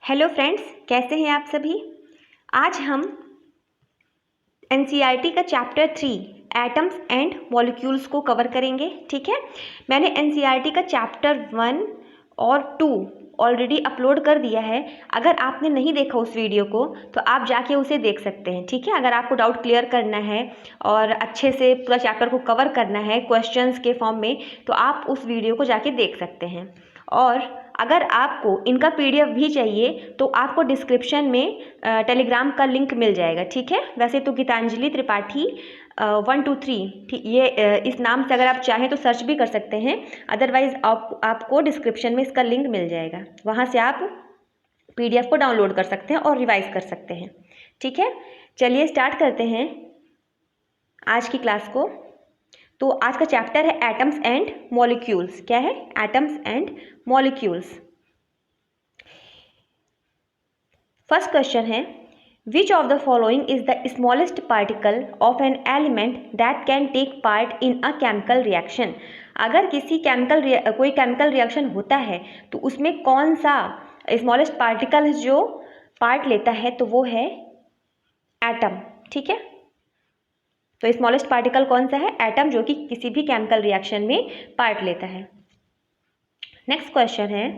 Hello friends, कैसे हैं आप सभी। आज हम एनसीईआरटी का चैप्टर 3 एटम्स एंड मॉलिक्यूल्स को कवर करेंगे। ठीक है, मैंने एनसीईआरटी का चैप्टर 1 और 2 ऑलरेडी अपलोड कर दिया है। अगर आपने नहीं देखा उस वीडियो को तो आप जाके उसे देख सकते हैं। ठीक है, अगर आपको डाउट क्लियर करना है और अच्छे से पूरा चैप्टर को कवर करना है क्वेश्चंस के फॉर्म में, तो आप उस वीडियो को जाके देख सकते हैं। और अगर आपको इनका पीडीएफ भी चाहिए तो आपको डिस्क्रिप्शन में टेलीग्राम का लिंक मिल जाएगा। ठीक है, वैसे तो गीतांजलि त्रिपाठी 1 2 3 ठीक, ये इस नाम से अगर आप चाहें तो सर्च भी कर सकते हैं। अदरवाइज आपको डिस्क्रिप्शन में इसका लिंक मिल जाएगा, वहाँ से आप पीडीएफ को डाउनलोड कर सकते हैं और रिवाइज कर सकते हैं। ठीक है, चलिए स्टार्ट करते हैं आज की क्लास को। तो आज का चैप्टर है एटम्स एंड मॉलिक्यूल्स। क्या है? Atoms and molecules. First question है, which of the following is the smallest particle of an element that can take part in a chemical reaction. अगर कोई केमिकल रिएक्शन होता है तो उसमें कौन सा स्मॉलेस्ट पार्टिकल जो पार्ट लेता है, तो वो है एटम। ठीक है, तो स्मॉलेस्ट पार्टिकल कौन सा है? एटम, जो कि किसी भी केमिकल रिएक्शन में पार्ट लेता है। नेक्स्ट क्वेश्चन है,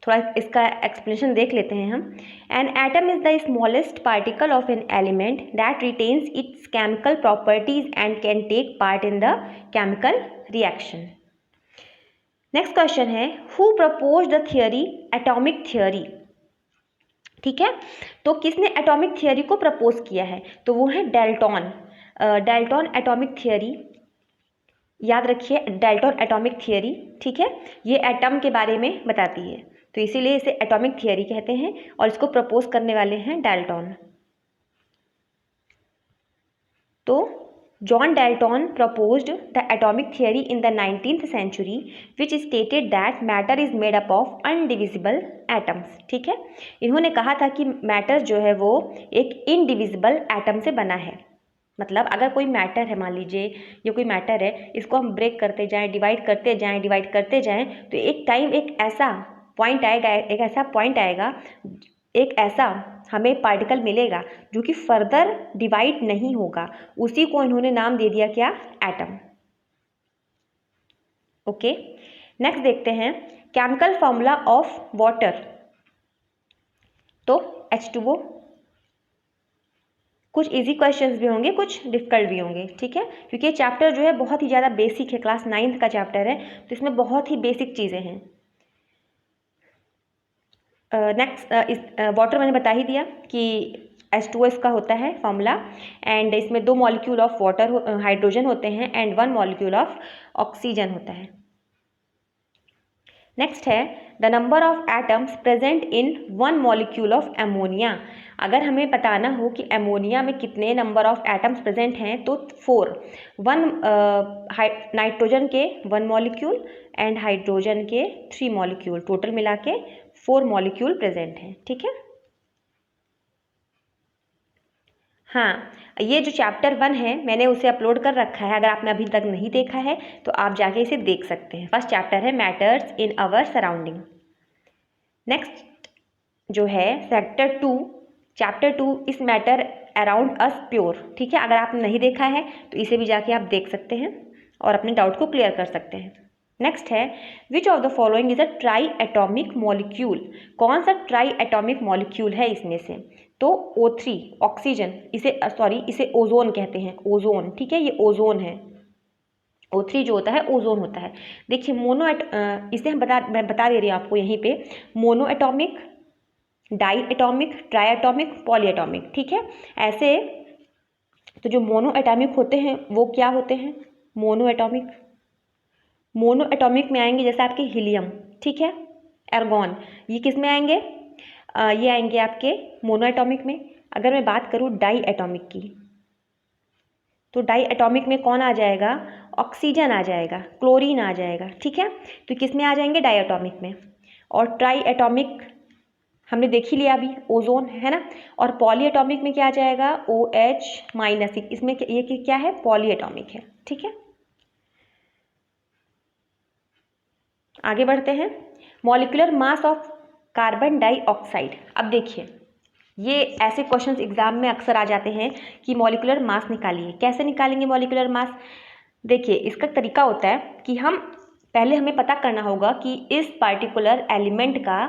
थोड़ा इसका एक्सप्लेनेशन देख लेते हैं हम। An atom is the smallest particle of an element that retains its chemical properties and can take part in the chemical reaction. Next question है, who propose the theory atomic theory. ठीक है, तो किसने atomic theory को propose किया है? तो वो है डाल्टन। डाल्टन एटॉमिक थियोरी, याद रखिए, डाल्टन एटॉमिक थियोरी। ठीक है, ये एटम के बारे में बताती है, तो इसीलिए इसे एटॉमिक थियोरी कहते हैं और इसको प्रपोज करने वाले हैं डाल्टन। तो John Dalton proposed the atomic theory in the 19th century which stated that matter is made up of indivisible atoms। ठीक है, इन्होंने कहा था कि मैटर जो है वो एक इनडिविजिबल एटम से बना है। मतलब अगर कोई मैटर है, मान लीजिए ये कोई मैटर है, इसको हम ब्रेक करते जाएं, डिवाइड करते जाएं, तो एक टाइम एक ऐसा पॉइंट आएगा, एक ऐसा हमें पार्टिकल मिलेगा जो कि फर्दर डिवाइड नहीं होगा। उसी को इन्होंने नाम दे दिया, क्या? एटम। ओके, नेक्स्ट देखते हैं केमिकल फॉर्मूला ऑफ वाटर। तो H2O। कुछ इजी क्वेश्चंस भी होंगे, कुछ डिफिकल्ट भी होंगे। ठीक है, क्योंकि ये चैप्टर जो है बहुत ही ज़्यादा बेसिक है, क्लास 9th का चैप्टर है, तो इसमें बहुत ही बेसिक चीज़ें हैं। नेक्स्ट वाटर मैंने बता ही दिया कि H2O इसका होता है फॉर्मूला, एंड इसमें 2 मॉलिक्यूल ऑफ वाटर हाइड्रोजन होते हैं एंड 1 मॉलिक्यूल ऑफ ऑक्सीजन होता है। नेक्स्ट है the number of atoms present in 1 molecule of ammonia. अगर हमें बताना हो कि एमोनिया में कितने नंबर ऑफ एटम्स प्रेजेंट हैं, तो 4। 1 नाइट्रोजन के 1 मॉलिक्यूल एंड हाइड्रोजन के 3 मॉलिक्यूल, टोटल मिला के 4 मॉलिक्यूल प्रेजेंट हैं। ठीक है, हाँ, ये जो चैप्टर 1 है मैंने उसे अपलोड कर रखा है, अगर आपने अभी तक नहीं देखा है तो आप जाके इसे देख सकते हैं। फर्स्ट चैप्टर है matters in our surrounding. Next जो है चैप्टर 2 इस मैटर अराउंड अस प्योर। ठीक है, अगर आपने नहीं देखा है तो इसे भी जाके आप देख सकते हैं और अपने डाउट को क्लियर कर सकते हैं। नेक्स्ट है which of the following is a try atomic molecule. कौन सा ट्राई एटॉमिक मॉलिक्यूल है इसमें से? तो O3 ऑक्सीजन, इसे ओजोन कहते हैं, ओजोन। ठीक है, ये ओजोन है। O3 जो होता है ओजोन होता है। देखिए इसे मैं बता दे रही हूँ आपको यहीं पे, monoatomic, diatomic, triatomic, polyatomic. ठीक है, ऐसे तो जो मोनो एटॉमिक होते हैं वो क्या होते हैं? मोनो एटॉमिक में आएंगे जैसे आपके हीलियम, ठीक है, एर्गॉन, ये किस में आएंगे? ये आएंगे आपके मोनो एटॉमिक में। अगर मैं बात करूँ डाई एटॉमिक की, तो डाई एटॉमिक में कौन आ जाएगा? ऑक्सीजन आ जाएगा, क्लोरीन आ जाएगा। ठीक है, तो किस में आ जाएंगे? डाई एटॉमिक में। और ट्राई एटॉमिक हमने देख ही लिया अभी, ओजोन है ना। और पॉली एटॉमिक में क्या आ जाएगा? OH-, इसमें ये क्या है? पॉली एटॉमिक है। ठीक है, आगे बढ़ते हैं। Molecular mass of carbon dioxide. अब देखिए, ये ऐसे क्वेश्चंस एग्जाम में अक्सर आ जाते हैं कि मॉलिक्यूलर मास निकालिए। कैसे निकालेंगे मॉलिक्यूलर मास? देखिए, इसका तरीका होता है कि हमें पता करना होगा कि इस पार्टिकुलर एलिमेंट का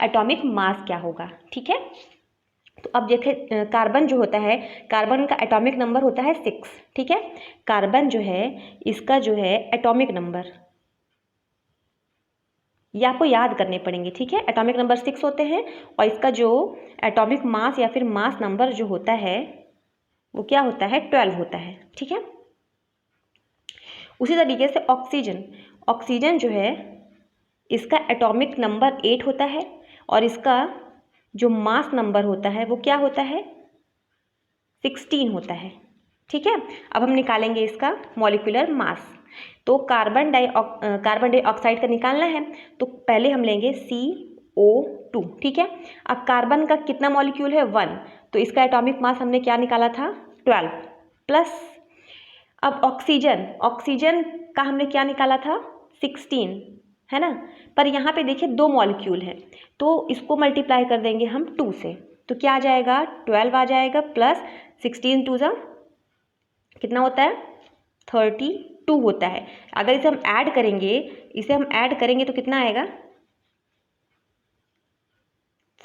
एटॉमिक मास क्या होगा। ठीक है, तो अब देखें, कार्बन जो होता है, कार्बन का एटॉमिक नंबर होता है 6। ठीक है, कार्बन जो है इसका जो है एटॉमिक नंबर, ये आपको याद करने पड़ेंगे। ठीक है, एटॉमिक नंबर 6 होते हैं और इसका जो एटॉमिक मास या फिर मास नंबर जो होता है वो क्या होता है? 12 होता है। ठीक है, उसी तरीके से ऑक्सीजन, ऑक्सीजन जो है इसका एटॉमिक नंबर 8 होता है और इसका जो मास नंबर होता है वो क्या होता है? 16 होता है। ठीक है, अब हम निकालेंगे इसका मॉलिक्यूलर मास। तो कार्बन डाइऑक्साइड का निकालना है, तो पहले हम लेंगे CO2। ठीक है, अब कार्बन का कितना मॉलिक्यूल है? 1, तो इसका एटॉमिक मास हमने क्या निकाला था? 12 प्लस। अब ऑक्सीजन, ऑक्सीजन का हमने क्या निकाला था? 16, है ना। पर यहाँ पे देखिए 2 मॉलिक्यूल हैं, तो इसको मल्टीप्लाई कर देंगे हम 2 से, तो क्या आ जाएगा? 12 आ जाएगा प्लस 16 2 जा कितना होता है? 32 होता है। अगर इसे हम ऐड करेंगे तो कितना आएगा?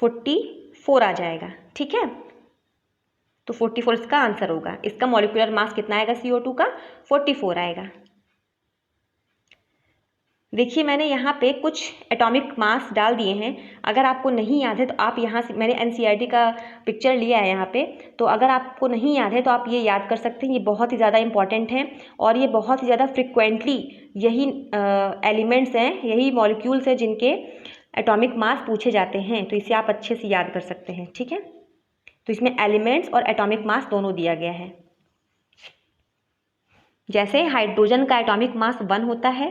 44 आ जाएगा। ठीक है, तो 44 इसका आंसर होगा। इसका मॉलिक्यूलर मास कितना आएगा CO2 का? 44 आएगा। देखिए, मैंने यहाँ पे कुछ एटॉमिक मास डाल दिए हैं। अगर आपको नहीं याद है तो आप यहाँ से, मैंने NCERT का पिक्चर लिया है यहाँ पे, तो अगर आपको नहीं याद है तो आप ये याद कर सकते हैं। ये बहुत ही ज़्यादा इंपॉर्टेंट है और ये बहुत ही ज़्यादा फ्रिक्वेंटली यही एलिमेंट्स हैं, यही मॉलिक्यूल्स हैं जिनके एटॉमिक मास पूछे जाते हैं, तो इसे आप अच्छे से याद कर सकते हैं। ठीक है, तो इसमें एलिमेंट्स और एटॉमिक मास दोनों दिया गया है। जैसे हाइड्रोजन का एटॉमिक मास 1 होता है,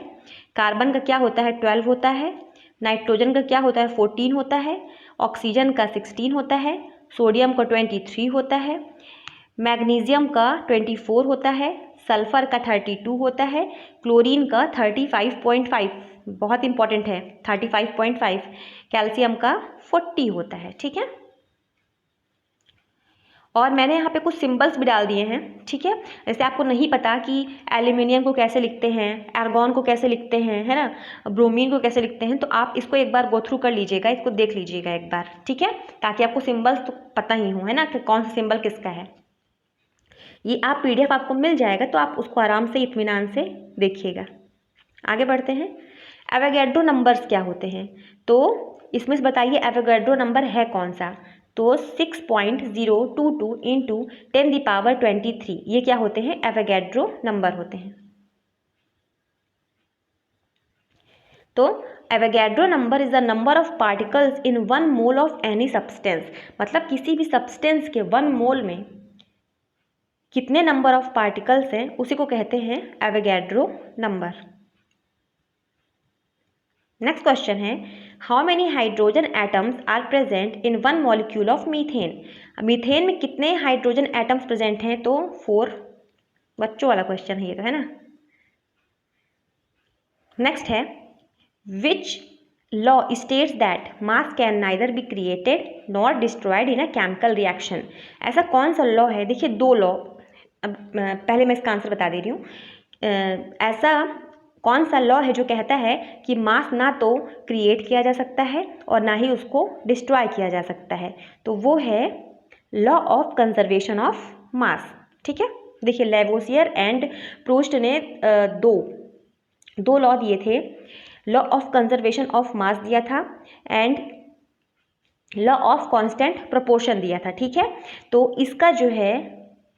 कार्बन का क्या होता है? 12 होता है, नाइट्रोजन का क्या होता है? 14 होता है, ऑक्सीजन का 16 होता है, सोडियम का 23 होता है, मैग्नीशियम का 24 होता है, सल्फर का 32 होता है, क्लोरीन का 35.5, बहुत इंपॉर्टेंट है 35.5, कैल्शियम का 40 होता है। ठीक है, और मैंने यहाँ पे कुछ सिंबल्स भी डाल दिए हैं। ठीक है, जैसे आपको नहीं पता कि एल्यूमिनियम को कैसे लिखते हैं, आर्गॉन को कैसे लिखते हैं, है ना, ब्रोमीन को कैसे लिखते हैं, तो आप इसको एक बार गो थ्रू कर लीजिएगा, इसको देख लीजिएगा एक बार। ठीक है, ताकि आपको सिंबल्स तो पता ही हो, है ना, कि कौन सा सिंबल किसका है। ये आप PDF आपको मिल जाएगा, तो आप उसको आराम से इत्मीनान से देखिएगा। आगे बढ़ते हैं। एवोगैड्रो नंबर्स क्या होते हैं? तो इसमें से बताइए एवोगैड्रो नंबर है कौन सा? तो 6.022 इंटू 10⁻23, ये क्या होते हैं? एवोगैड्रो नंबर होते हैं। तो Avogadro number is the number of particles in 1 mole of any substance, मतलब किसी भी सब्सटेंस के 1 मोल में कितने नंबर ऑफ पार्टिकल्स हैं उसी को कहते हैं एवोगैड्रो नंबर। नेक्स्ट क्वेश्चन है, how many hydrogen atoms are present in 1 molecule of methane? Methane में कितने हाइड्रोजन एटम्स प्रेजेंट हैं? तो 4। बच्चों वाला क्वेश्चन है ये तो, है ना। नेक्स्ट है, which law states that mass can neither be created nor destroyed in a chemical reaction? ऐसा कौन सा लॉ है? देखिए 2 लॉ, अब पहले मैं इसका आंसर बता दे रही हूँ। ऐसा कौन सा लॉ है जो कहता है कि मास ना तो क्रिएट किया जा सकता है और ना ही उसको डिस्ट्रॉय किया जा सकता है? तो वो है law of conservation of mass. ठीक है, देखिए लेवोसियर एंड प्रूस्ट ने दो लॉ दिए थे। Law of conservation of mass दिया था and law of constant proportion दिया था। ठीक है, तो इसका जो है,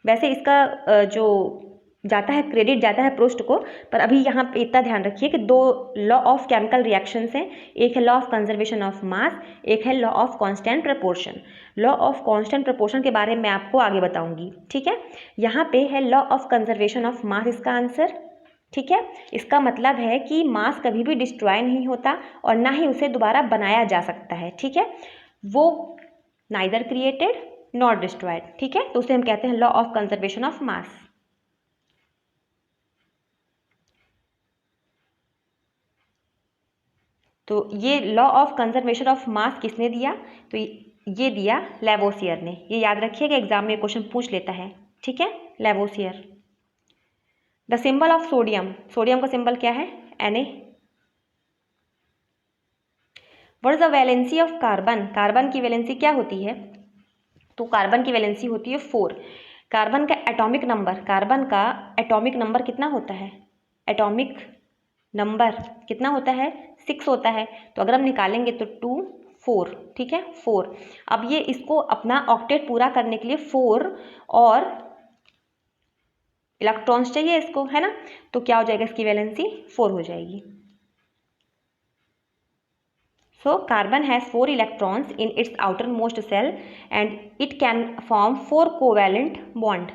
वैसे इसका जो जाता है क्रेडिट जाता है प्रूस्ट को, पर अभी यहाँ पे इतना ध्यान रखिए कि 2 लॉ ऑफ केमिकल रिएक्शंस हैं, एक है law of conservation of mass, एक है law of constant proportion. Law of constant proportion के बारे में आपको आगे बताऊंगी। ठीक है, यहाँ पे है law of conservation of mass इसका आंसर। ठीक है, इसका मतलब है कि मास कभी भी डिस्ट्रॉय नहीं होता और ना ही उसे दोबारा बनाया जा सकता है। ठीक है, वो नाइदर क्रिएटेड नॉट डिस्ट्रॉयड। ठीक है, तो उसे हम कहते हैं law of conservation of mass. तो ये law of conservation of mass किसने दिया? तो ये दिया लेवोसियर ने। ये याद रखिएगा, एग्जाम में क्वेश्चन पूछ लेता है, ठीक है, Lavoisier. The symbol of sodium, sodium का सिंबल क्या है? Na। What is the valency of carbon, carbon की वैलेंसी क्या होती है? तो कार्बन की वैलेंसी होती है 4। कार्बन का एटॉमिक नंबर, कार्बन का एटॉमिक नंबर कितना होता है? एटॉमिक नंबर कितना होता है? 6 होता है। तो अगर हम निकालेंगे तो 2 4, ठीक है, 4। अब ये इसको अपना ऑक्टेट पूरा करने के लिए 4 और इलेक्ट्रॉन्स चाहिए इसको, है ना। तो क्या हो जाएगा? इसकी वैलेंसी 4 हो जाएगी। So carbon has 4 electrons in its outermost shell and it can form 4 covalent bond.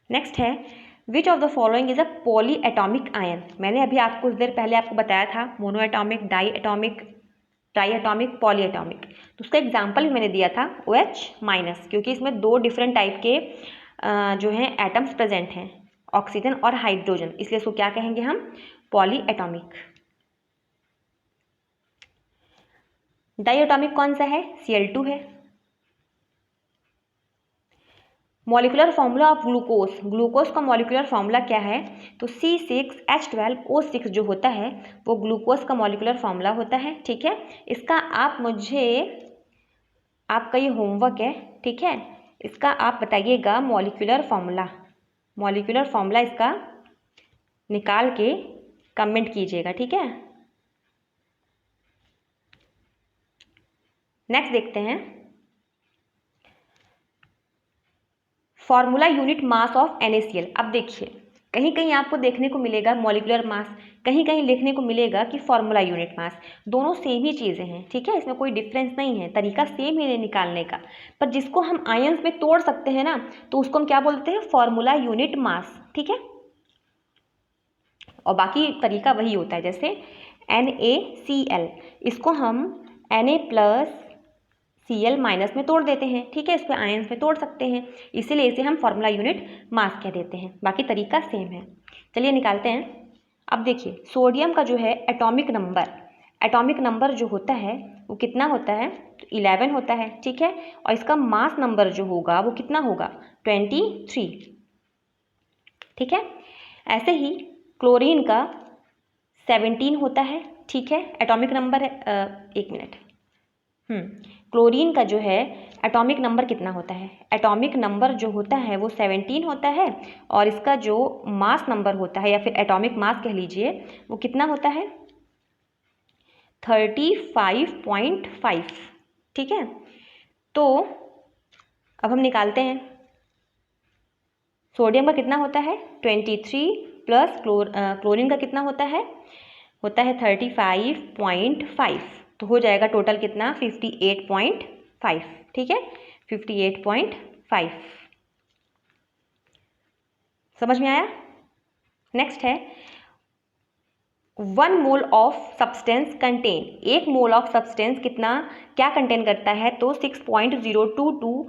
Next है which of the following is a polyatomic ion? मैंने अभी आपको कुछ देर पहले आपको बताया था मोनोएटॉमिक, डाईएटॉमिक, ट्राईएटॉमिक, पॉलीएटॉमिक। तो उसका एग्जाम्पल भी मैंने दिया था OH-, क्योंकि इसमें 2 डिफरेंट टाइप के जो हैं एटम्स प्रेजेंट हैं, ऑक्सीजन और हाइड्रोजन, इसलिए इसको क्या कहेंगे हम? पॉलीएटॉमिक। डाईएटॉमिक कौन सा है? Cl2 है। Molecular formula of glucose, glucose का मॉलिक्यूलर फॉर्मूला क्या है? तो C6H12O6 जो होता है वो ग्लूकोज का मॉलिक्यूलर फॉर्मूला होता है, ठीक है। इसका आप मुझे, आपका ये होमवर्क है, ठीक है, इसका आप बताइएगा मॉलिक्यूलर फॉर्मूला, मॉलिक्यूलर फॉर्मूला इसका निकाल के कमेंट कीजिएगा, ठीक है। नेक्स्ट देखते हैं formula unit mass of NaCl। अब देखिए कहीं कहीं आपको देखने को मिलेगा मॉलिक्यूलर मास, कहीं कहीं लिखने को मिलेगा कि फॉर्मूला यूनिट मास, दोनों सेम ही चीज़ें हैं, ठीक है, इसमें कोई डिफरेंस नहीं है, तरीका सेम ही है निकालने का। पर जिसको हम आयंस में तोड़ सकते हैं ना, तो उसको हम क्या बोलते हैं? फॉर्मूला यूनिट मास, ठीक है। और बाकी तरीका वही होता है, जैसे NaCl, इसको हम Na+Cl- में तोड़ देते हैं, ठीक है, इस पर आयंस में तोड़ सकते हैं, इसीलिए इसे हम फॉर्मूला यूनिट मास कह देते हैं, बाकी तरीका सेम है। चलिए निकालते हैं। अब देखिए सोडियम का जो है एटॉमिक नंबर जो होता है वो कितना होता है? तो 11 होता है, ठीक है, और इसका मास नंबर जो होगा वो कितना होगा? 23, ठीक है। ऐसे ही क्लोरीन का 17 होता है, ठीक है, एटॉमिक नंबर है। एक मिनट, क्लोरीन का जो है एटॉमिक नंबर कितना होता है? एटॉमिक नंबर जो होता है वो 17 होता है, और इसका जो मास नंबर होता है या फिर एटॉमिक मास कह लीजिए वो कितना होता है? 35.5, ठीक है। तो अब हम निकालते हैं, सोडियम का कितना होता है? 23 प्लस क्लोरीन का कितना होता है? 35.5, तो हो जाएगा टोटल कितना? 58.5, ठीक है, 58.5। समझ में आया? नेक्स्ट है 1 mole of substance contain, 1 mole of substance क्या कंटेन करता है? तो 6.022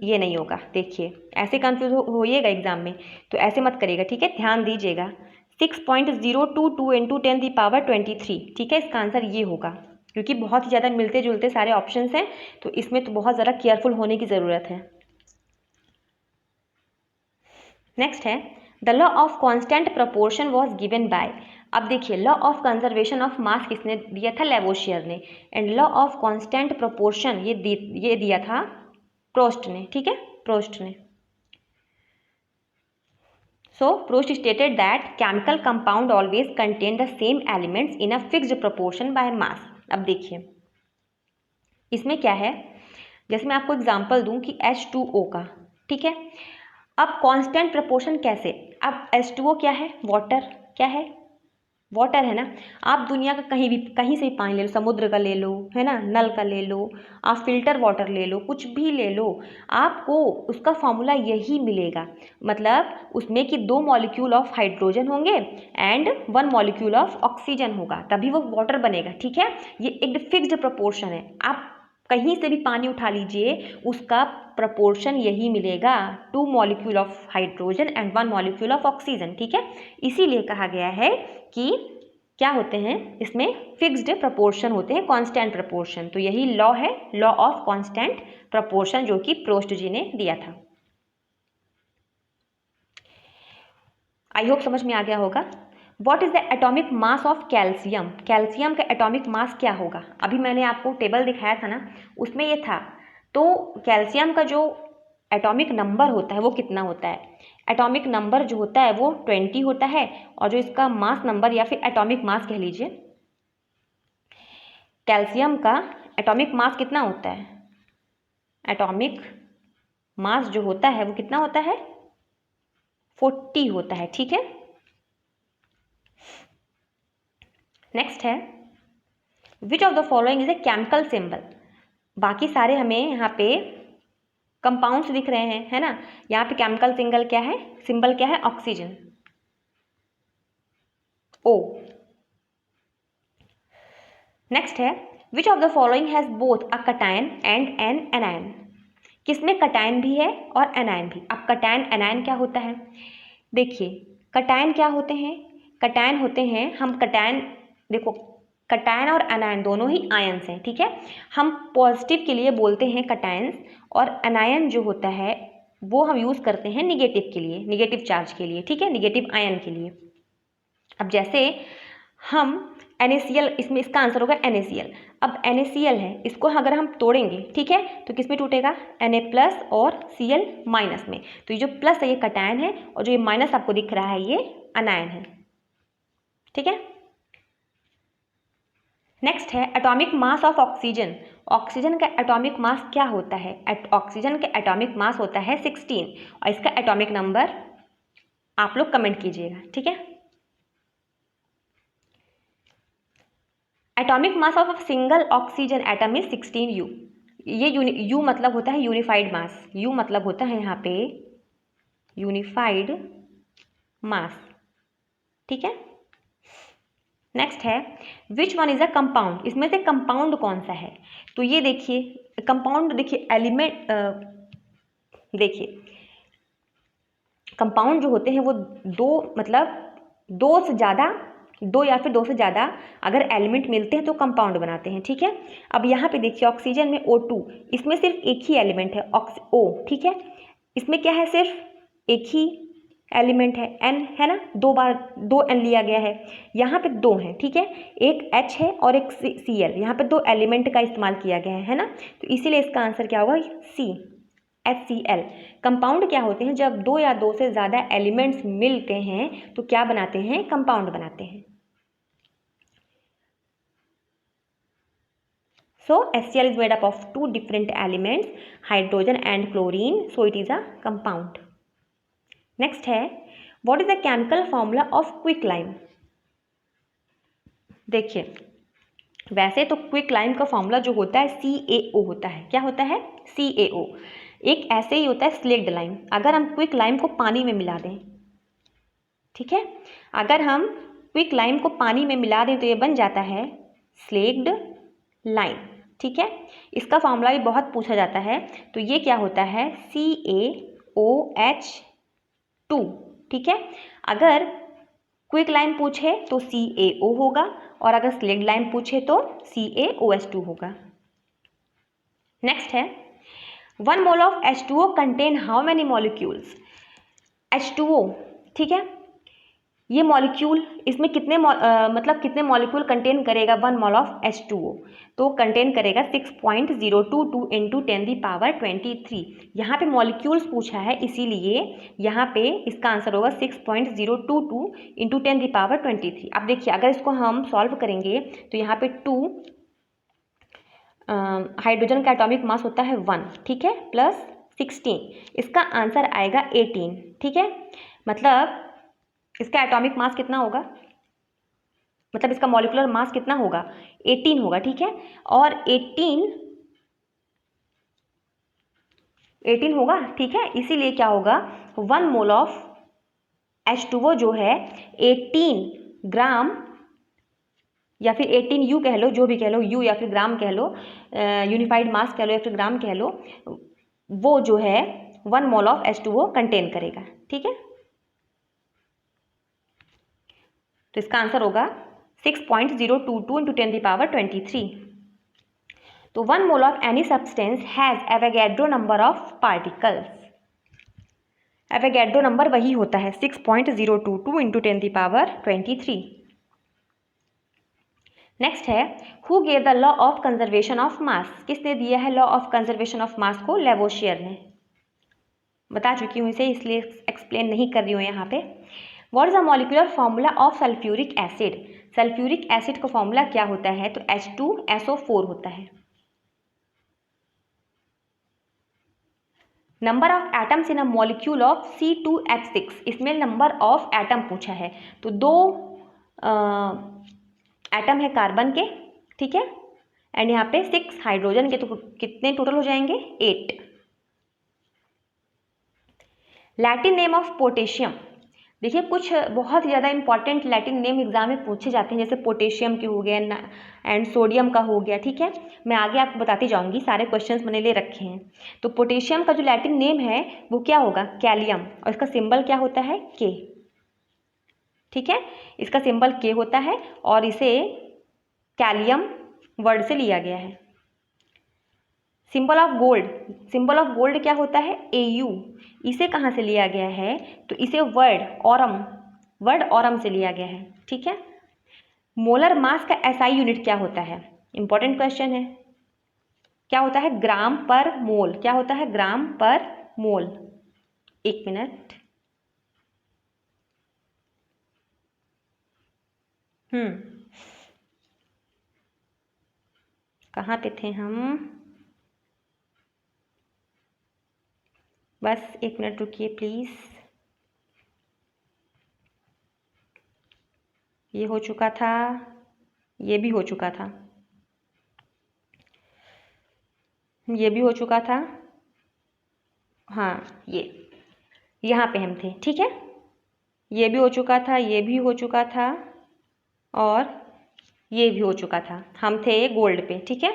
ये नहीं होगा, देखिए ऐसे कंफ्यूज होइएगा एग्जाम में, तो ऐसे मत करिएगा, ठीक है, ध्यान दीजिएगा। 6.022 × 10⁻23, ठीक है, इसका आंसर ये होगा, क्योंकि बहुत ही ज़्यादा मिलते जुलते सारे ऑप्शंस हैं, तो इसमें तो बहुत ज़्यादा केयरफुल होने की ज़रूरत है। नेक्स्ट है the law of constant proportion was given by. अब देखिए law of conservation of mass किसने दिया था? लेवोशियर ने। And law of constant proportion ये दिया था प्रोस्ट ने, ठीक है, प्रोस्ट ने। So Proust stated that chemical compound always contain the same elements in a fixed proportion by mass। अब देखिए इसमें क्या है, जैसे मैं आपको एग्जांपल दूं कि H2O का, ठीक है, अब कांस्टेंट प्रोपोर्शन कैसे? अब H2O क्या है? वाटर, क्या है? वाटर है ना। आप दुनिया का कहीं से भी पानी ले लो, समुद्र का ले लो, है ना, नल का ले लो, आप फिल्टर वाटर ले लो, कुछ भी ले लो, आपको उसका फॉर्मूला यही मिलेगा। मतलब उसमें कि 2 मॉलिक्यूल ऑफ हाइड्रोजन होंगे एंड 1 मॉलिक्यूल ऑफ ऑक्सीजन होगा, तभी वो वाटर बनेगा, ठीक है। ये एक फिक्स्ड प्रोपोर्शन है, आप कहीं से भी पानी उठा लीजिए उसका प्रपोर्शन यही मिलेगा, 2 molecule of hydrogen and 1 molecule of oxygen, ठीक है। इसीलिए कहा गया है कि क्या होते हैं, इसमें फिक्स्ड प्रपोर्शन होते हैं, कांस्टेंट प्रपोर्शन। तो यही लॉ है, लॉ ऑफ कांस्टेंट प्रपोर्शन, जो कि प्रोस्ट जी ने दिया था। आई होप समझ में आ गया होगा। What is the atomic mass of calcium? Calcium का एटॉमिक मास क्या होगा? अभी मैंने आपको टेबल दिखाया था ना, उसमें ये था। तो कैल्शियम का जो एटॉमिक नंबर होता है वो कितना होता है? एटॉमिक नंबर जो होता है वो 20 होता है, और जो इसका मास नंबर या फिर एटॉमिक मास कह लीजिए, कैल्शियम का एटॉमिक मास कितना होता है? एटॉमिक मास जो होता है वो कितना होता है? 40 होता है, ठीक है। नेक्स्ट है, which of the following is a chemical symbol? बाकी सारे हमें यहाँ पे कंपाउंड्स दिख रहे हैं, है ना। यहाँ पे केमिकल सिंबल क्या है? सिंबल क्या है? ऑक्सीजन, ओ। नेक्स्ट है, which of the following has both a cation and N anion? किसमें कटायन भी है और एनायन भी? अब कटायन एनायन क्या होता है? देखिए, कटायन क्या होते हैं? कटायन होते हैं, हम कटायन, देखो कटायन और एनायन दोनों ही आयंस हैं, ठीक है। हम पॉजिटिव के लिए बोलते हैं कटायंस, और एनायन जो होता है वो हम यूज़ करते हैं निगेटिव के लिए, निगेटिव चार्ज के लिए, ठीक है, निगेटिव आयन के लिए। अब जैसे हम NaCl, इसमें इसका आंसर होगा NaCl। अब NaCl है, इसको अगर हम तोड़ेंगे, ठीक है, तो किस में टूटेगा? Na+ और Cl- में। तो ये जो प्लस है ये कटायन है, और जो ये माइनस आपको दिख रहा है ये अनायन है, ठीक है। नेक्स्ट है, atomic mass of oxygen. Oxygen का एटॉमिक मास क्या होता है? ऑक्सीजन का एटॉमिक मास होता है 16, और इसका एटॉमिक नंबर आप लोग कमेंट कीजिएगा, ठीक है। Atomic mass of single oxygen atom is 16U। ये यू मतलब होता है यूनिफाइड मास, यू मतलब होता है यहाँ पे यूनिफाइड मास, ठीक है। नेक्स्ट है, which one is a compound? इसमें से कंपाउंड कौन सा है? तो ये देखिए कंपाउंड, देखिए एलिमेंट, देखिए कंपाउंड जो होते हैं वो दो, मतलब दो से ज़्यादा, दो या फिर दो से ज़्यादा अगर एलिमेंट मिलते हैं तो कंपाउंड बनाते हैं, ठीक है। अब यहाँ पे देखिए ऑक्सीजन में O2, इसमें सिर्फ एक ही एलिमेंट है O, ठीक है। इसमें क्या है? सिर्फ एक ही एलिमेंट है, N है ना, दो बार दो N लिया गया है। यहाँ पे दो हैं, ठीक है, एक H है और एक Cl। यहाँ पे दो एलिमेंट का इस्तेमाल किया गया है ना, तो इसीलिए इसका आंसर क्या होगा? C, HCl। कंपाउंड क्या होते हैं? जब दो या दो से ज़्यादा एलिमेंट्स मिलते हैं तो क्या बनाते हैं? कंपाउंड बनाते हैं। So HCl is made up of two different elements, hydrogen and chlorine, so it is a compound. Next है, what is the chemical formula of quicklime? देखिए, वैसे तो क्विक लाइम का फॉर्मूला जो होता है CaO होता है। क्या होता है? CaO। एक ऐसे ही होता है स्लेक्ड लाइम। अगर हम क्विक लाइम को पानी में मिला दें, ठीक है, अगर हम क्विक लाइम को पानी में मिला दें तो ये बन जाता है स्लेक्ड लाइम, ठीक है। इसका फॉर्मूला भी बहुत पूछा जाता है। तो ये क्या होता है? CaOH2, ठीक है। अगर क्विक लाइम पूछे तो CaO होगा, और अगर स्लेक्ड लाइम पूछे तो CaOH2 होगा। नेक्स्ट है, 1 mole of H2O contain how many molecules? H2O, ठीक है, ये मॉलिक्यूल, इसमें कितने मतलब कितने मॉलिक्यूल कंटेन करेगा 1 मोल ऑफ H2O? तो कंटेन करेगा 6.022 इंटू 10⁻23। यहाँ पे मॉलिक्यूल्स पूछा है, इसीलिए यहाँ पे इसका आंसर होगा 6.022 इंटू 10⁻23। अब देखिए अगर इसको हम सॉल्व करेंगे तो यहाँ पे 2 हाइड्रोजन का एटॉमिक मास होता है 1, ठीक है, प्लस 16, इसका आंसर आएगा 18, ठीक है। मतलब इसका एटॉमिक मास कितना होगा? मतलब इसका मॉलिक्यूलर मास कितना होगा? 18 होगा, ठीक है। और 18 होगा, ठीक है, इसीलिए क्या होगा? 1 मोल ऑफ H2O जो है 18 ग्राम, या फिर 18U कह लो, जो भी कह लो, U या फिर ग्राम कह लो, यूनिफाइड मास कह लो या फिर ग्राम कह लो, वो जो है 1 मोल ऑफ H2O कंटेन करेगा, ठीक है। तो इसका आंसर होगा 6.022 into 10 the power 23। तो 1 mole of any substance has Avogadro number of particles। Avogadro number वही होता है 6.022 into 10 the power 23। नेक्स्ट है who gave the law of conservation of mass. किसने दिया है law of conservation of mass को? Lavoisier ने। बता चुकी हूँ इसे, इसलिए एक्सप्लेन नहीं कर रही हूँ यहाँ पे। What is the molecular formula of sulphuric acid. Sulphuric acid का फॉर्मूला क्या होता है? तो H2SO4 होता है। Number of atoms in a molecule of C2H6। इसमें नंबर ऑफ एटम पूछा है, तो 2 एटम है कार्बन के, ठीक है, एंड यहाँ पे 6 हाइड्रोजन के, तो कितने टोटल हो जाएंगे? 8। Latin name of potassium. देखिए कुछ बहुत ज़्यादा इंपॉर्टेंट लैटिन नेम एग्जाम में पूछे जाते हैं, जैसे पोटेशियम के हो गया एंड सोडियम का हो गया, ठीक है। मैं आगे आपको बताती जाऊंगी, सारे क्वेश्चंस मैंने ले रखे हैं। तो पोटेशियम का जो लैटिन नेम है वो क्या होगा? कैलियम, और इसका सिंबल क्या होता है? के, ठीक है, इसका सिंबल के होता है और इसे कैलियम वर्ड से लिया गया है। Symbol of gold, symbol of gold क्या होता है? AU। इसे कहाँ से लिया गया है? तो इसे वर्ड ऑरम से लिया गया है, ठीक है। मोलर मास का SI यूनिट क्या होता है? इंपॉर्टेंट क्वेश्चन है। क्या होता है? ग्राम पर मोल। क्या होता है? ग्राम पर मोल। 1 मिनट। कहाँ पे थे हम? बस 1 मिनट रुकिए प्लीज़। ये हो चुका था, ये भी हो चुका था, ये भी हो चुका था, हाँ ये यहाँ पे हम थे, ठीक है। ये भी हो चुका था, ये भी हो चुका था, और ये भी हो चुका था। हम थे गोल्ड पे, ठीक है।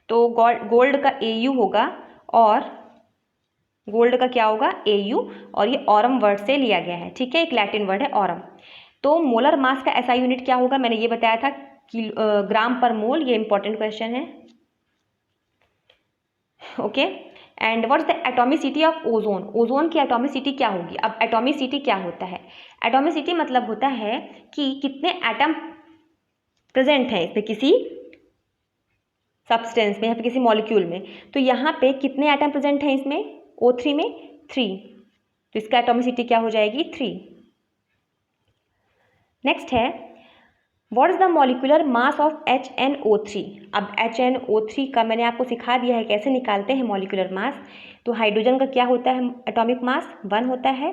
तो गोल्ड का AU होगा, और गोल्ड का क्या होगा? AU, और ये ऑरम वर्ड से लिया गया है, ठीक है, एक लैटिन वर्ड है ऑरम। तो मोलर मास का SI यूनिट क्या होगा? मैंने ये बताया था ग्राम पर मोल। ये इंपॉर्टेंट क्वेश्चन है, okay. And what is the atomicity of ozone. Ozone की एटॉमिसिटी क्या होगी? अब एटॉमिसिटी क्या होता है? एटॉमिसिटी मतलब होता है कि कितने एटम प्रेजेंट हैं इसमें, किसी सब्सटेंस में या फिर किसी मॉलिक्यूल में। तो यहाँ पे कितने एटम प्रेजेंट हैं इसमें? O3 में 3, तो इसका एटॉमिसिटी क्या हो जाएगी? 3। नेक्स्ट है what is the molecular mass of HNO3। अब HNO3 का मैंने आपको सिखा दिया है कैसे निकालते हैं मॉलिक्यूलर मास। तो हाइड्रोजन का क्या होता है एटॉमिक मास? 1 होता है,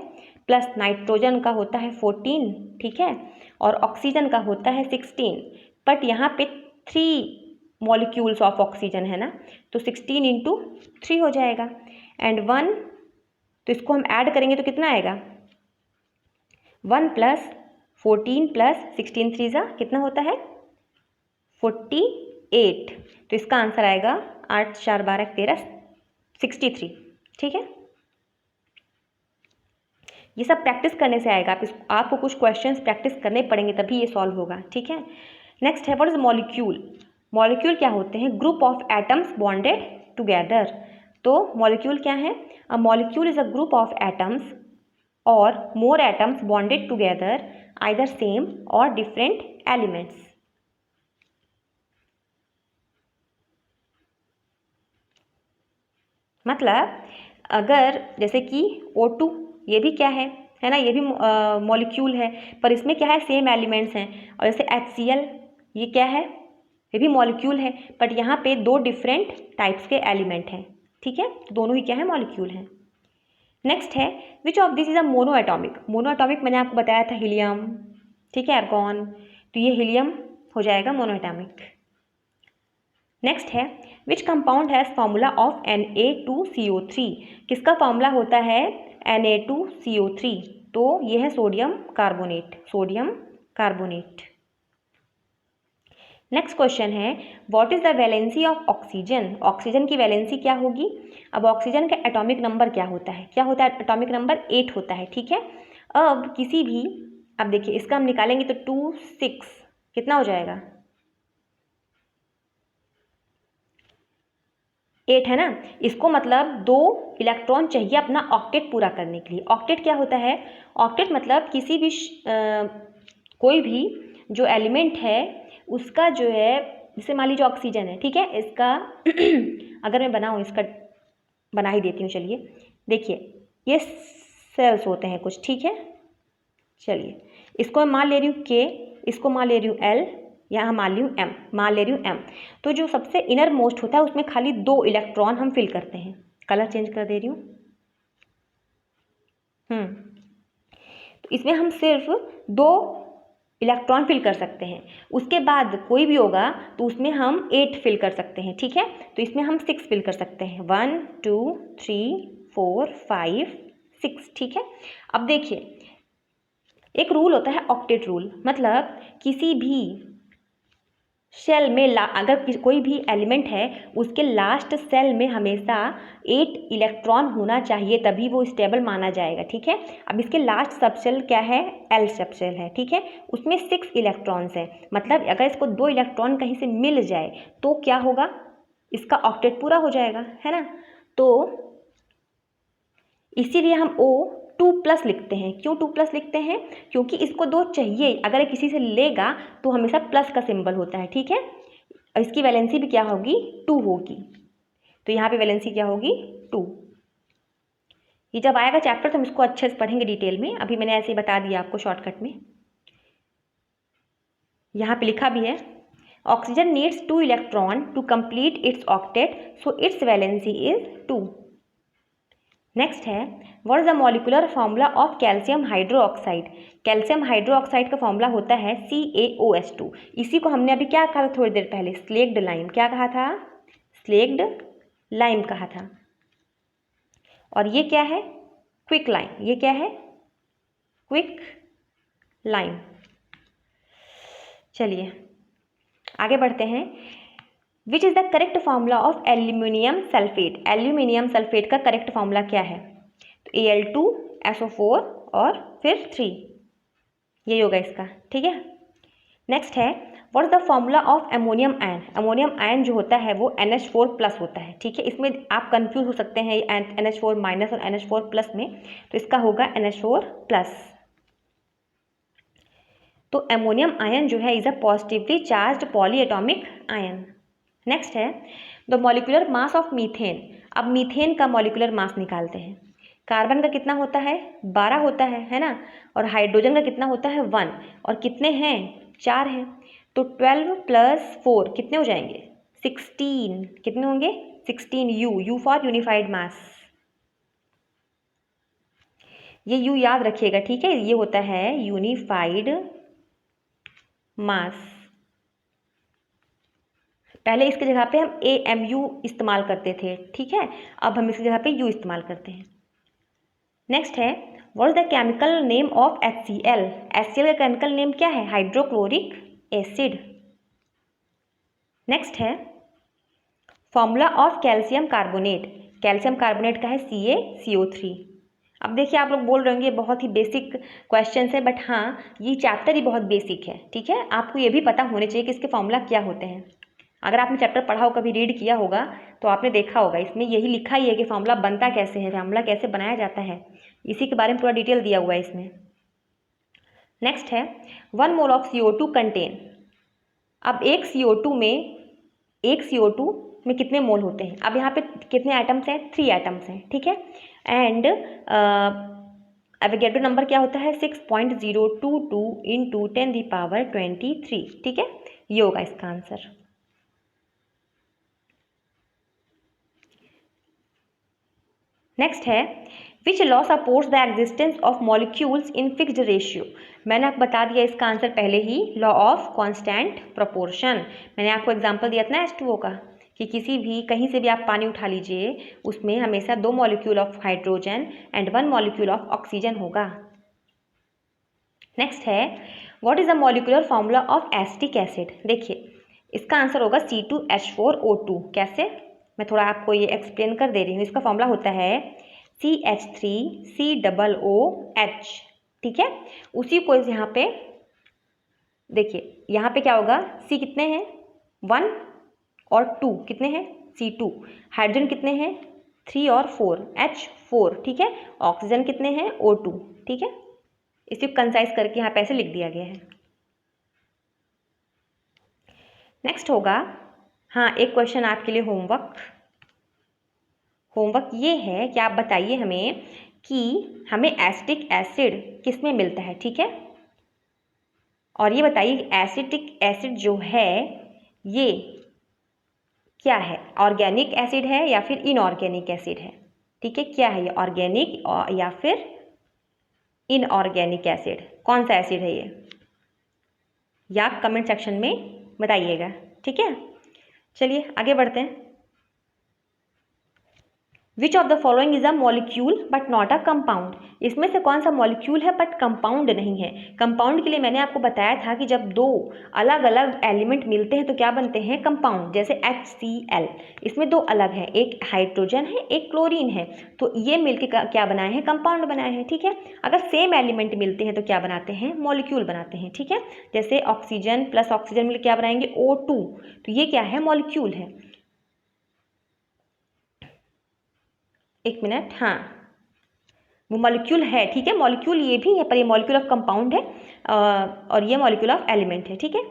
प्लस नाइट्रोजन का होता है 14, ठीक है, और ऑक्सीजन का होता है 16। बट यहाँ पे 3 मॉलिक्यूल्स ऑफ ऑक्सीजन है ना, तो 16 इंटू 3 हो जाएगा, एंड 1, तो इसको हम ऐड करेंगे तो कितना आएगा? 1 प्लस 14 प्लस 16 3 जा कितना होता है? 48। तो इसका आंसर आएगा 8 4 12 13 63, ठीक है। ये सब प्रैक्टिस करने से आएगा। आपको कुछ क्वेश्चंस प्रैक्टिस करने पड़ेंगे तभी ये सॉल्व होगा, ठीक है। नेक्स्ट है व्हाट इज मॉलिक्यूल। मॉलिक्यूल क्या होते हैं? Group of atoms bonded together. तो मॉलिक्यूल क्या है? A molecule is a group of atoms और more atoms bonded together, either same or different elements। मतलब अगर जैसे कि O2, ये भी क्या है ना, ये भी मॉलिक्यूल है, पर इसमें क्या है? सेम एलिमेंट्स हैं। और जैसे HCl, ये क्या है? ये भी मॉलिक्यूल है, बट यहाँ पे 2 डिफरेंट टाइप्स के एलिमेंट हैं, ठीक है, तो दोनों ही क्या है? मॉलिक्यूल हैं। नेक्स्ट है which of this is a mono atomic. Mono atomic मैंने आपको बताया था हीलियम, ठीक है, आर्गॉन, तो ये हीलियम हो जाएगा मोनो एटॉमिक। नेक्स्ट है which compound has formula of Na2CO3। किसका फॉर्मूला होता है? Na2CO3, तो ये है sodium carbonate, sodium carbonate. Next question है what is the valency of oxygen. Oxygen की वैलेंसी क्या होगी? अब ऑक्सीजन का एटॉमिक नंबर क्या होता है? क्या होता है? एटॉमिक नंबर 8 होता है, ठीक है। अब किसी भी, अब देखिए इसका हम निकालेंगे तो 2 6 कितना हो जाएगा? 8 है ना। इसको मतलब 2 इलेक्ट्रॉन चाहिए अपना ऑक्टेट पूरा करने के लिए। ऑक्टेट क्या होता है? ऑक्टेट मतलब किसी भी कोई भी जो एलिमेंट है उसका जो है, जैसे मान लीजिए ऑक्सीजन है, ठीक है, इसका अगर मैं बनाऊँ, इसका बना ही देती हूँ, चलिए देखिए ये सेल्स होते हैं कुछ, ठीक है। चलिए इसको मैं मान ले रही हूँ K, इसको मान ले रही हूँ L, यहाँ मान ली हूँ M, मान ले रही हूँ M। तो जो सबसे इनर मोस्ट होता है उसमें खाली 2 इलेक्ट्रॉन हम फिल करते हैं। कलर चेंज कर दे रही हूँ। तो इसमें हम सिर्फ 2 इलेक्ट्रॉन फिल कर सकते हैं। उसके बाद कोई भी होगा तो उसमें हम 8 फिल कर सकते हैं, ठीक है। तो इसमें हम 6 फिल कर सकते हैं, 1 2 3 4 5 6, ठीक है। अब देखिए एक रूल होता है ऑक्टेट रूल, मतलब किसी भी सेल में अगर कोई भी एलिमेंट है उसके लास्ट सेल में हमेशा 8 इलेक्ट्रॉन होना चाहिए, तभी वो स्टेबल माना जाएगा, ठीक है। अब इसके लास्ट सबसेल क्या है? एल सबसेल है, ठीक है। उसमें 6 इलेक्ट्रॉन्स है, मतलब अगर इसको 2 इलेक्ट्रॉन कहीं से मिल जाए तो क्या होगा? इसका ऑक्टेट पूरा हो जाएगा, है ना। तो इसीलिए हम O2+ लिखते हैं। क्यों 2+ लिखते हैं? क्योंकि इसको 2 चाहिए, अगर किसी से लेगा तो हमेशा प्लस का सिंबल होता है, ठीक है। और इसकी वैलेंसी भी क्या होगी? 2 होगी। तो यहाँ पे वैलेंसी क्या होगी? 2। ये जब आएगा चैप्टर तो हम इसको अच्छे से पढ़ेंगे डिटेल में, अभी मैंने ऐसे ही बता दिया आपको शॉर्टकट में। यहाँ पे लिखा भी है oxygen needs 2 electron to complete its octet, so its valency is 2। Next है what is the molecular formula of calcium hydroxide. Calcium hydroxide का फॉर्मूला होता है CaOH2। इसी को हमने अभी क्या कहा था थोड़ी देर पहले? Slaked lime. क्या कहा था? स्लेक्ड लाइम कहा था। और ये क्या है? Quick lime. ये क्या है? Quick lime. चलिए आगे बढ़ते हैं। Which is the correct formula of aluminium sulphate. Aluminium sulphate का करेक्ट फॉर्मूला क्या है? तो Al2SO4 और फिर 3, यही होगा इसका, ठीक है। नेक्स्ट है what is the formula of ammonium ion. Ammonium ion जो होता है वो NH4+ होता है, ठीक है। इसमें आप कंफ्यूज हो सकते हैं NH4- और NH4+ में, तो इसका होगा NH4+। तो अमोनियम आयन जो है is a positively charged polyatomic ion. Next है the molecular mass of methane. अब मीथेन का मॉलिक्यूलर मास निकालते हैं। कार्बन का कितना होता है? 12 होता है ना। और हाइड्रोजन का कितना होता है? 1। और कितने हैं? 4 हैं। तो 12 + 4 कितने हो जाएंगे? 16। कितने होंगे? 16 U फॉर यूनिफाइड मास। ये U याद रखिएगा, ठीक है। ये होता है यूनिफाइड मास। पहले इसकी जगह पे हम AMU इस्तेमाल करते थे, ठीक है। अब हम इसकी जगह पे U इस्तेमाल करते हैं। नेक्स्ट है what is the chemical name of HCl। HCl का केमिकल नेम क्या है? Hydrochloric acid. नेक्स्ट है formula of calcium carbonate. Calcium carbonate का है CaCO3। अब देखिए आप लोग बोल रहे होंगे बहुत ही बेसिक क्वेश्चन है, बट हाँ ये चैप्टर ही बहुत बेसिक है, ठीक है। आपको ये भी पता होने चाहिए कि इसके फॉर्मूला क्या होते हैं। अगर आपने चैप्टर पढ़ा हो, कभी रीड किया होगा तो आपने देखा होगा इसमें यही लिखा ही है कि फॉर्मूला बनता कैसे है, फॉर्मूला कैसे बनाया जाता है, इसी के बारे में पूरा डिटेल दिया हुआ है इसमें। नेक्स्ट है 1 मोल ऑफ CO2 कंटेन। अब एक CO2 में कितने मोल होते हैं? अब यहाँ पे कितने एटम्स हैं? 3 एटम्स हैं, ठीक है। एंड एवोगैड्रो नंबर क्या होता है? 6.022 × 10⁻23, ठीक है। ये होगा इसका आंसर। नेक्स्ट है which law supports the existence of molecules in fixed ratio. मैंने आपको बता दिया इसका आंसर पहले ही, लॉ ऑफ कांस्टेंट प्रोपोर्शन। मैंने आपको एग्जांपल दिया था ना H2O का, कि किसी भी कहीं से भी आप पानी उठा लीजिए, उसमें हमेशा 2 molecule of hydrogen and 1 molecule of oxygen होगा। नेक्स्ट है what is the molecular formula of acetic acid. देखिए इसका आंसर होगा C2H4O2। कैसे? मैं थोड़ा आपको ये एक्सप्लेन कर दे रही हूँ। इसका फॉर्मूला होता है CH3COOH, ठीक है। उसी को यहाँ पे देखिए यहाँ पे क्या होगा, C कितने हैं 1 और 2 कितने हैं C2, हाइड्रोजन कितने हैं 3 और 4 H4, ठीक है। ऑक्सीजन कितने हैं O2, ठीक है। इसे कंसाइज करके यहाँ पे ऐसे लिख दिया गया है। नेक्स्ट होगा, हाँ एक क्वेश्चन आपके लिए होमवर्क ये है कि आप बताइए हमें कि हमें एसिटिक एसिड किस में मिलता है, ठीक है। और ये बताइए एसिटिक एसिड जो है ये क्या है, ऑर्गेनिक एसिड है या फिर इनऑर्गेनिक एसिड है, ठीक है। क्या है ये, ऑर्गेनिक या फिर इनऑर्गेनिक एसिड, कौन सा एसिड है ये, या आप कमेंट सेक्शन में बताइएगा, ठीक है। चलिए आगे बढ़ते हैं। विच of the following is a molecule but not a compound, इसमें से कौन सा मॉलिक्यूल है बट कंपाउंड नहीं है। कंपाउंड के लिए मैंने आपको बताया था कि जब दो अलग अलग एलिमेंट मिलते हैं तो क्या बनते हैं, कंपाउंड। जैसे HCl, इसमें दो अलग हैं, एक हाइड्रोजन है एक क्लोरीन है, तो ये मिलकर क्या बनाए हैं, कंपाउंड बनाए हैं, ठीक है। अगर सेम एलिमेंट मिलते हैं तो क्या बनाते हैं, मॉलिक्यूल बनाते हैं, ठीक है। जैसे ऑक्सीजन प्लस ऑक्सीजन मिलकर क्या बनाएंगे, O2, तो ये क्या है, मॉलिक्यूल है। एक मिनट, हाँ वो मॉलिक्यूल है, ठीक है। मॉलिक्यूल ये भी है पर ये मॉलिक्यूल ऑफ कंपाउंड है और ये मॉलिक्यूल ऑफ एलिमेंट है, ठीक है।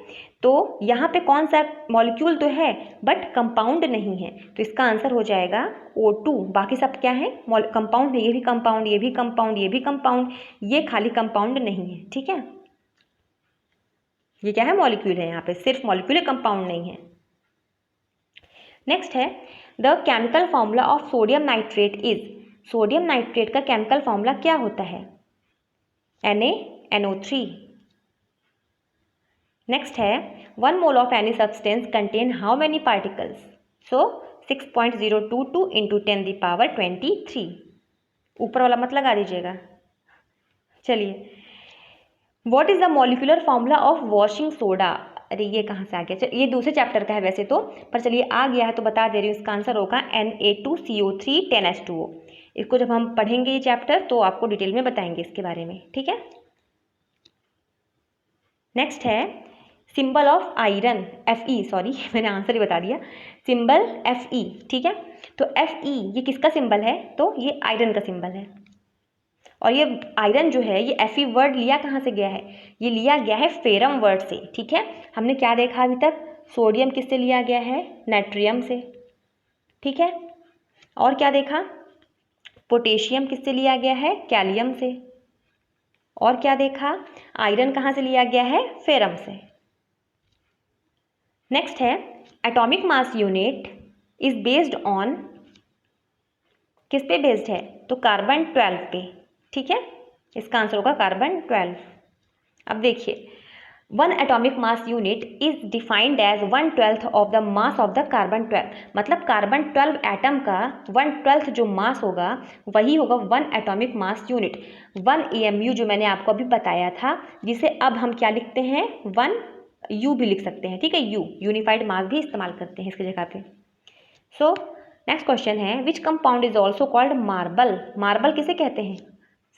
तो यहाँ पे कौन सा मॉलिक्यूल तो है बट कंपाउंड नहीं है, तो इसका आंसर हो जाएगा O2। बाकी सब क्या है, कंपाउंड है, ये भी कंपाउंड, ये भी कंपाउंड, ये भी कंपाउंड, ये खाली कंपाउंड नहीं है, ठीक है। ये क्या है, मॉलिक्यूल है, यहाँ पे सिर्फ मॉलिक्यूल है, कंपाउंड नहीं है। नेक्स्ट है the chemical formula of sodium nitrate is, sodium nitrate का केमिकल फॉर्मूला क्या होता है, NaNO3। नेक्स्ट है 1 mole of any substance contain how many particles, so 6.022 into 10⁻23, ऊपर वाला मत लगा दीजिएगा। चलिए, what is the molecular formula of washing soda, अरे ये कहाँ से आ गया, ये दूसरे चैप्टर का है वैसे तो, पर चलिए आ गया है तो बता दे रही हूँ, इसका आंसर होगा Na2CO3 10H2O। इसको जब हम पढ़ेंगे ये चैप्टर तो आपको डिटेल में बताएंगे इसके बारे में, ठीक है। नेक्स्ट है symbol of iron, Fe, sorry मैंने आंसर ही बता दिया, सिंबल Fe, ठीक है। तो Fe ये किसका सिंबल है, तो ये आयरन का सिंबल है। और ये आयरन जो है ये Fe वर्ड लिया कहाँ से गया है, ये लिया गया है फेरम वर्ड से, ठीक है। हमने क्या देखा अभी तक, सोडियम किससे लिया गया है, नाइट्रियम से, ठीक है। और क्या देखा, पोटेशियम किससे लिया गया है, कैलियम से। और क्या देखा, आयरन कहाँ से लिया गया है, फेरम से। नेक्स्ट है atomic mass unit is based on, किस पे बेस्ड है, तो कार्बन 12 पे, ठीक है। इसका आंसर होगा कार्बन 12। अब देखिए 1 atomic mass unit is defined as 1/12 of the mass of the carbon 12, मतलब कार्बन 12 एटम का 1/12 जो मास होगा वही होगा 1 एटॉमिक मास यूनिट। 1 EMU जो मैंने आपको अभी बताया था, जिसे अब हम क्या लिखते हैं, 1 U भी लिख सकते हैं, ठीक है। यूनिफाइड मास भी इस्तेमाल करते हैं इसकी जगह पे। सो नेक्स्ट क्वेश्चन है which compound is also called marble, marble किसे कहते हैं,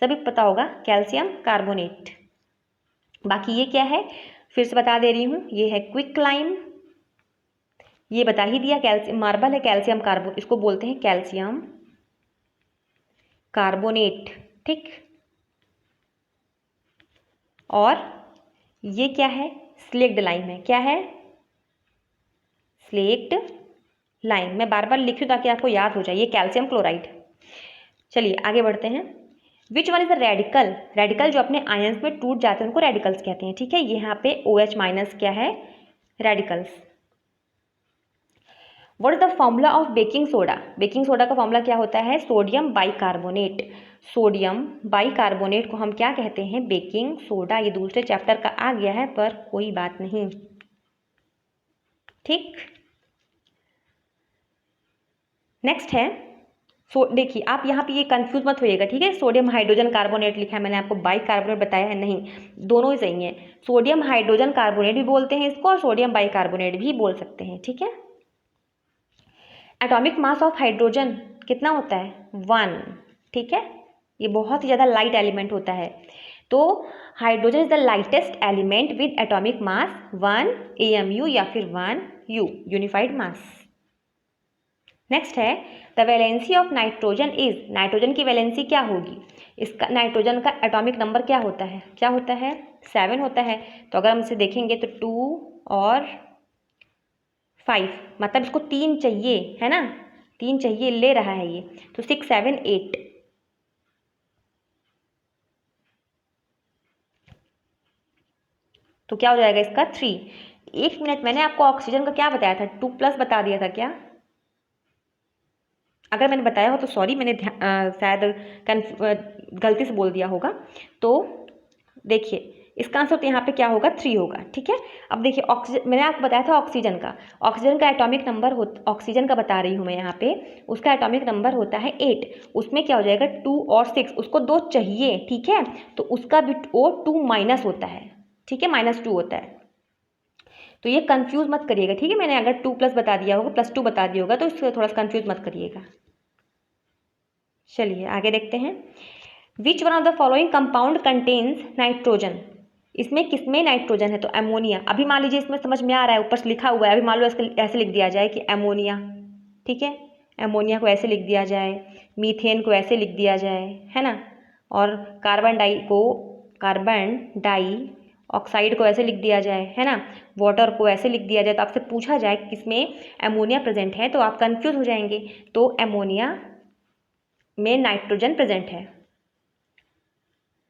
सभी पता होगा, कैल्शियम कार्बोनेट। बाकी ये क्या है, फिर से बता दे रही हूँ, ये है क्विक लाइम, ये बता ही दिया, कैल्शियम मार्बल है, कैल्शियम कार्बो, इसको बोलते हैं कैल्शियम कार्बोनेट, ठीक। और ये क्या है, स्लेक्ड लाइम है, क्या है, स्लेक्ड लाइम, मैं बार बार लिख रही हूँ ताकि आपको याद हो जाए, ये कैल्शियम क्लोराइड। चलिए आगे बढ़ते हैं। Which one is the radical, radical जो अपने आयंस में टूट जाते हैं उनको रेडिकल्स कहते हैं, ठीक है। यहाँ पे OH- क्या है, radicals. What is the formula of baking soda, baking soda का फॉर्मूला क्या होता है, सोडियम बाइकार्बोनेट, सोडियम बाइकार्बोनेट को हम क्या कहते हैं, बेकिंग सोडा। ये दूसरे चैप्टर का आ गया है पर कोई बात नहीं, ठीक। नेक्स्ट है, देखिए आप यहाँ पे ये कंफ्यूज मत होइएगा, ठीक है। सोडियम हाइड्रोजन कार्बोनेट लिखा है, मैंने आपको बाइकार्बोनेट बताया है, नहीं, दोनों ही सही है। सोडियम हाइड्रोजन कार्बोनेट भी बोलते हैं इसको और सोडियम बाइकार्बोनेट भी बोल सकते हैं, ठीक है। एटॉमिक मास ऑफ हाइड्रोजन कितना होता है, 1, ठीक है। ये बहुत ही ज़्यादा लाइट एलिमेंट होता है। तो hydrogen is the lightest element with atomic mass 1 AMU या फिर 1 U यूनिफाइड मास। नेक्स्ट है the valency of nitrogen is, nitrogen की वैलेंसी क्या होगी? इसका नाइट्रोजन का एटॉमिक नंबर क्या होता है? 7 होता है। तो अगर हम इसे देखेंगे तो 2 और 5, मतलब इसको 3 चाहिए, है ना, 3 चाहिए, ले रहा है ये, तो 6 7 8। तो क्या हो जाएगा इसका 3। 1 मिनट, मैंने आपको ऑक्सीजन का क्या बताया था? 2+ बता दिया था क्या? अगर मैंने बताया हो तो सॉरी, मैंने शायद गलती से बोल दिया होगा। तो देखिए इसका आंसर तो यहाँ पे क्या होगा? 3 होगा, ठीक है। अब देखिए ऑक्सीजन, मैंने आपको बताया था ऑक्सीजन का एटॉमिक नंबर ऑक्सीजन का बता रही हूँ मैं यहाँ पे, उसका एटॉमिक नंबर होता है 8। उसमें क्या हो जाएगा 2 और 6, उसको 2 चाहिए, ठीक है, तो उसका भी वो 2- होता है, ठीक है, -2 होता है। तो ये कंफ्यूज मत करिएगा, ठीक है। मैंने अगर 2+ बता दिया होगा, +2 बता दिया होगा, तो इसको थोड़ा सा कंफ्यूज मत करिएगा। चलिए आगे देखते हैं। Which one of the following compound contains nitrogen? इसमें किसमें नाइट्रोजन है? तो अमोनिया। अभी मान लीजिए इसमें समझ में आ रहा है, ऊपर से लिखा हुआ है, अभी मान लो ऐसे लिख दिया जाए कि अमोनिया, ठीक है, अमोनिया को ऐसे लिख दिया जाए, मीथेन को ऐसे लिख दिया जाए, है ना, और कार्बन डाई ऑक्साइड को ऐसे लिख दिया जाए, है ना, वाटर को ऐसे लिख दिया जाए। तो आपसे पूछा जाए किसमें अमोनिया प्रेजेंट है, तो आप कंफ्यूज हो जाएंगे। तो अमोनिया में नाइट्रोजन प्रेजेंट है।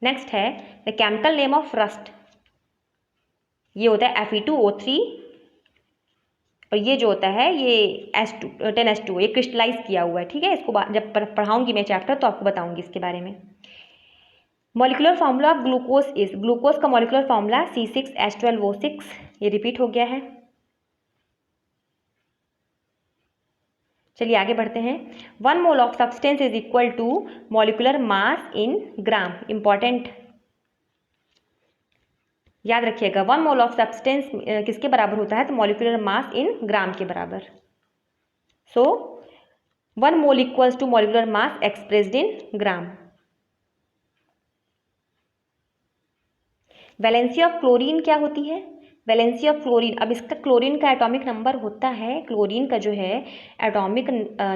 नेक्स्ट है the chemical name of rust. ये होता है Fe2O3, और ये जो होता है ये S2 10H2, ये क्रिस्टलाइज किया हुआ है, ठीक है। इसको जब पढ़ाऊंगी मैं चैप्टर तो आपको बताऊंगी इसके बारे में। Molecular formula of glucose is, glucose का मॉलिकुलर फार्मूला C6H12O6। ये रिपीट हो गया है। चलिए आगे बढ़ते हैं। 1 mole of substance is equal to molecular mass in gram. Important, याद रखिएगा, 1 मोल ऑफ सब्सटेंस किसके बराबर होता है? तो मॉलिकुलर मास इन ग्राम के बराबर। So 1 mole equals to molecular mass expressed in gram. Valency of chlorine क्या होती है? वैलेंसी ऑफ क्लोरीन, अब इसका क्लोरीन का एटॉमिक नंबर होता है, क्लोरीन का जो है एटॉमिक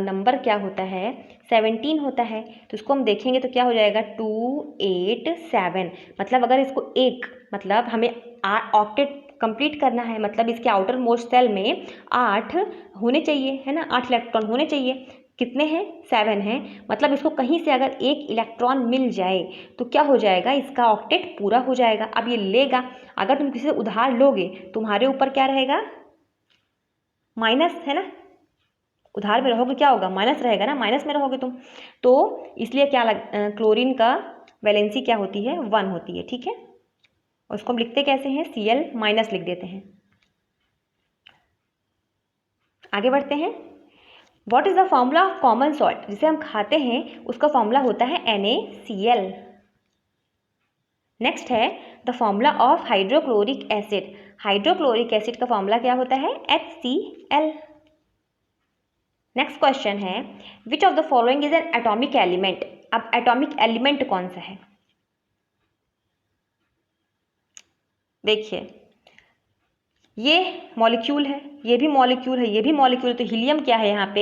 नंबर क्या होता है? 17 होता है। तो इसको हम देखेंगे तो क्या हो जाएगा? 2 8 7। मतलब अगर इसको मतलब हमें ऑक्टेट कंप्लीट करना है, मतलब इसके आउटर मोस्ट सेल में 8 होने चाहिए, है ना, 8 इलेक्ट्रॉन होने चाहिए। कितने हैं? 7 हैं। मतलब इसको कहीं से अगर 1 इलेक्ट्रॉन मिल जाए तो क्या हो जाएगा? इसका ऑक्टेट पूरा हो जाएगा। अब ये लेगा, अगर तुम किसी से उधार लोगे तुम्हारे ऊपर क्या रहेगा? माइनस, है ना, उधार में रहोगे क्या होगा? माइनस रहेगा ना, माइनस में रहोगे तुम। तो इसलिए क्या क्लोरीन का वैलेंसी क्या होती है? 1 होती है, ठीक है। और उसको हम लिखते कैसे हैं? Cl- लिख देते हैं। आगे बढ़ते हैं। What is the formula of common salt? जिसे हम खाते हैं उसका फॉर्मूला होता है NaCl। नेक्स्ट है the formula of hydrochloric acid. Hydrochloric acid का फॉर्मूला क्या होता है? HCl। नेक्स्ट क्वेश्चन है which of the following is an atomic element. अब एटॉमिक एलिमेंट कौन सा है? देखिए ये मॉलिक्यूल है, ये भी मॉलिक्यूल है, ये भी मॉलिक्यूल। तो हीलियम क्या है यहाँ पे?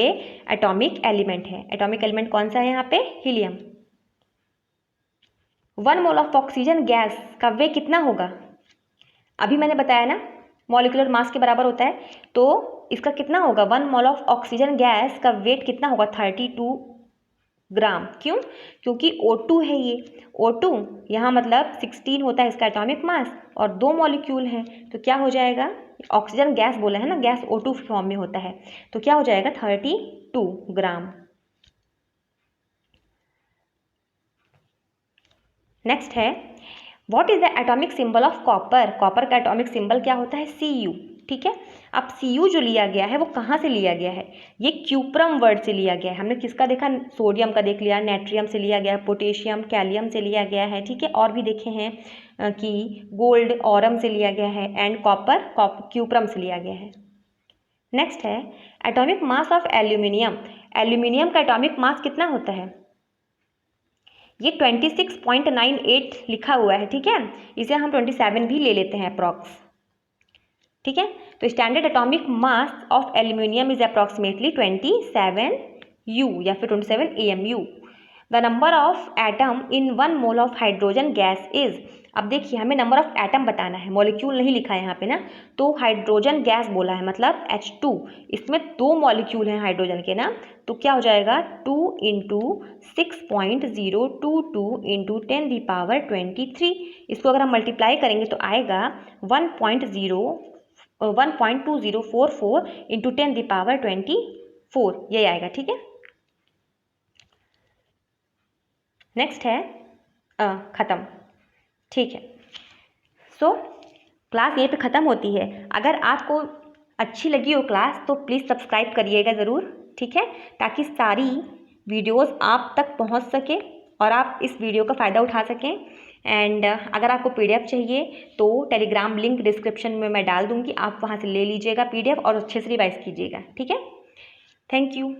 एटॉमिक एलिमेंट है। एटॉमिक एलिमेंट कौन सा है यहाँ पे? Helium. 1 mole of oxygen gas का वेट कितना होगा? अभी मैंने बताया ना, मॉलिकुलर मास के बराबर होता है। तो इसका कितना होगा? 1 मोल ऑफ ऑक्सीजन गैस का वेट कितना होगा? 32 ग्राम। क्यों? क्योंकि O2 है ये। O2 यहाँ मतलब 16 होता है इसका एटॉमिक मास, और 2 मॉलिक्यूल हैं। तो क्या हो जाएगा? ऑक्सीजन गैस बोला है ना, गैस O2 फॉर्म में होता है। तो क्या हो जाएगा? 32 ग्राम। नेक्स्ट है what is the atomic symbol of copper. Copper का एटॉमिक सिंबल क्या होता है? Cu, ठीक है। अब Cu जो लिया गया है वो कहाँ से लिया गया है? ये क्यूप्रम वर्ड से लिया गया है। हमने किसका देखा? सोडियम का देख लिया, नेट्रियम से लिया गया है, पोटेशियम कैलियम से लिया गया है, ठीक है। और भी देखे हैं कि गोल्ड ऑरम से लिया गया है, एंड कॉपर क्यूप्रम से लिया गया है। नेक्स्ट है atomic mass of aluminium. Aluminium का एटॉमिक मास कितना होता है? ये 26.98 लिखा हुआ है, ठीक है, इसे हम 27 भी ले लेते हैं अप्रॉक्स, ठीक है। तो standard atomic mass of aluminium is approximately 27 U या फिर 27 AMU। The number of atom in 1 mole of hydrogen gas is, अब देखिए हमें नंबर ऑफ एटम बताना है, मॉलिक्यूल नहीं लिखा है यहाँ पे ना, तो हाइड्रोजन गैस बोला है मतलब H2, इसमें 2 मॉलिक्यूल हैं हाइड्रोजन के ना, तो क्या हो जाएगा 2 × 6.022 × 10⁻23, इसको अगर हम मल्टीप्लाई करेंगे तो आएगा 1.2044 × 10⁻24, ये आएगा, ठीक है। नेक्स्ट है ख़त्म, ठीक है। सो क्लास यहीं पे ख़त्म होती है। अगर आपको अच्छी लगी हो क्लास तो प्लीज़ सब्सक्राइब करिएगा ज़रूर, ठीक है, ताकि सारी वीडियोस आप तक पहुंच सके और आप इस वीडियो का फ़ायदा उठा सकें। एंड अगर आपको PDF चाहिए तो टेलीग्राम लिंक डिस्क्रिप्शन में मैं डाल दूँगी, आप वहाँ से ले लीजिएगा PDF और अच्छे से रिवाइज कीजिएगा, ठीक है। Thank you.